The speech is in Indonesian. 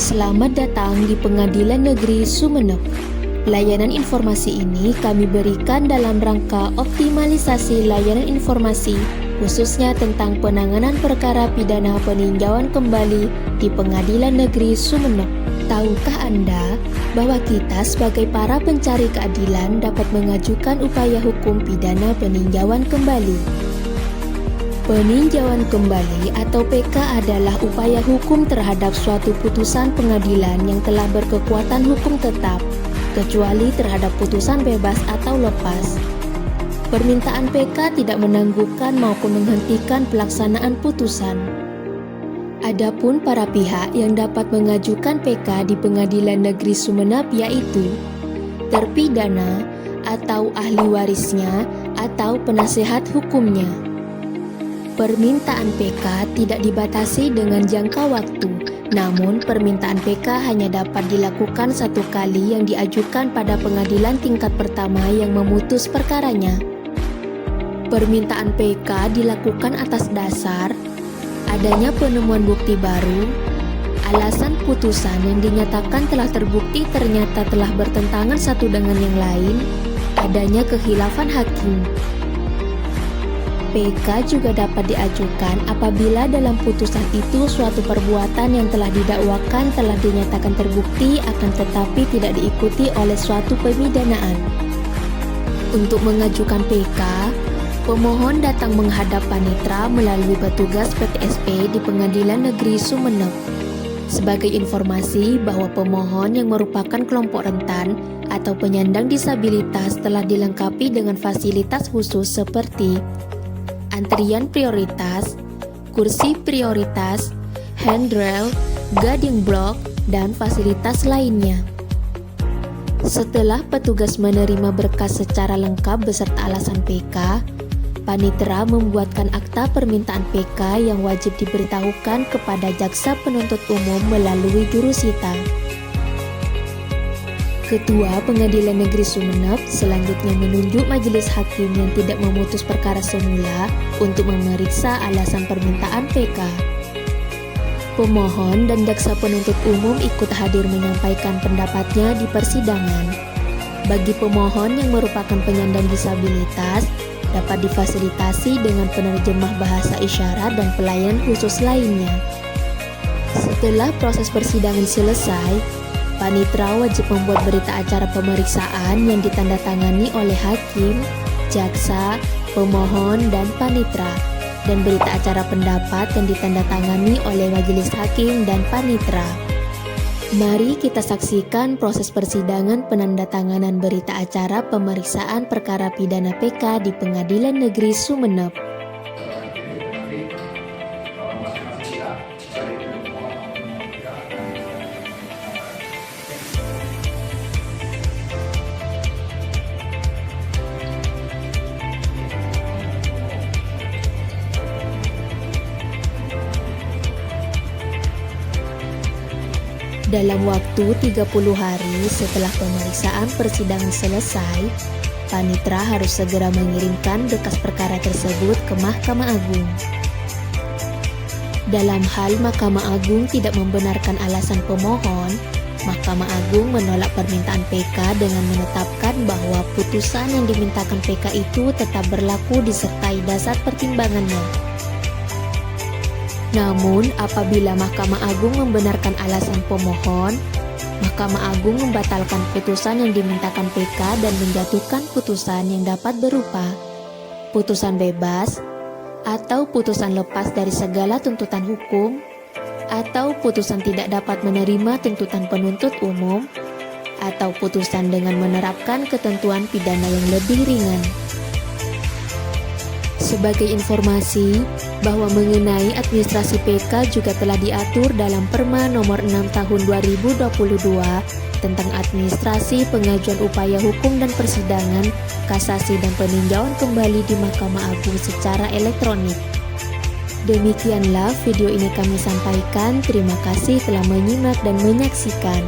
Selamat datang di Pengadilan Negeri Sumeneb. Layanan informasi ini kami berikan dalam rangka optimalisasi layanan informasi khususnya tentang penanganan perkara pidana peninjauan kembali di Pengadilan Negeri Sumeneb. Tahukah Anda bahwa kita sebagai para pencari keadilan dapat mengajukan upaya hukum pidana peninjauan kembali? Peninjauan kembali atau PK adalah upaya hukum terhadap suatu putusan pengadilan yang telah berkekuatan hukum tetap, kecuali terhadap putusan bebas atau lepas. Permintaan PK tidak menangguhkan maupun menghentikan pelaksanaan putusan. Adapun para pihak yang dapat mengajukan PK di Pengadilan Negeri Sumeneb yaitu terpidana atau ahli warisnya atau penasehat hukumnya. Permintaan PK tidak dibatasi dengan jangka waktu, namun permintaan PK hanya dapat dilakukan satu kali yang diajukan pada pengadilan tingkat pertama yang memutus perkaranya. Permintaan PK dilakukan atas dasar adanya penemuan bukti baru, alasan putusan yang dinyatakan telah terbukti ternyata telah bertentangan satu dengan yang lain, adanya kekhilafan hakim. PK juga dapat diajukan apabila dalam putusan itu suatu perbuatan yang telah didakwakan telah dinyatakan terbukti akan tetapi tidak diikuti oleh suatu pemidanaan. Untuk mengajukan PK, pemohon datang menghadap panitera melalui petugas PTSP di Pengadilan Negeri Sumeneb. Sebagai informasi bahwa pemohon yang merupakan kelompok rentan atau penyandang disabilitas telah dilengkapi dengan fasilitas khusus seperti antrian prioritas, kursi prioritas, handrail, guiding block, dan fasilitas lainnya. Setelah petugas menerima berkas secara lengkap beserta alasan PK, panitera membuatkan akta permintaan PK yang wajib diberitahukan kepada jaksa penuntut umum melalui jurusita. Ketua Pengadilan Negeri Sumeneb selanjutnya menunjuk majelis hakim yang tidak memutus perkara semula untuk memeriksa alasan permintaan PK. Pemohon dan jaksa penuntut umum ikut hadir menyampaikan pendapatnya di persidangan. Bagi pemohon yang merupakan penyandang disabilitas, dapat difasilitasi dengan penerjemah bahasa isyarat dan pelayanan khusus lainnya. Setelah proses persidangan selesai, panitera wajib membuat berita acara pemeriksaan yang ditandatangani oleh hakim, jaksa, pemohon, dan panitera, dan berita acara pendapat yang ditandatangani oleh majelis hakim dan panitera. Mari kita saksikan proses persidangan penandatanganan berita acara pemeriksaan perkara pidana PK di Pengadilan Negeri Sumeneb. Dalam waktu 30 hari setelah pemeriksaan persidangan selesai, panitera harus segera mengirimkan berkas perkara tersebut ke Mahkamah Agung. Dalam hal Mahkamah Agung tidak membenarkan alasan pemohon, Mahkamah Agung menolak permintaan PK dengan menetapkan bahwa putusan yang dimintakan PK itu tetap berlaku disertai dasar pertimbangannya. Namun, apabila Mahkamah Agung membenarkan alasan pemohon, Mahkamah Agung membatalkan putusan yang dimintakan PK dan menjatuhkan putusan yang dapat berupa putusan bebas, atau putusan lepas dari segala tuntutan hukum, atau putusan tidak dapat menerima tuntutan penuntut umum, atau putusan dengan menerapkan ketentuan pidana yang lebih ringan. Sebagai informasi bahwa mengenai administrasi PK juga telah diatur dalam Perma Nomor 6 Tahun 2022 tentang administrasi pengajuan upaya hukum dan persidangan, kasasi dan peninjauan kembali di Mahkamah Agung secara elektronik. Demikianlah video ini kami sampaikan. Terima kasih telah menyimak dan menyaksikan.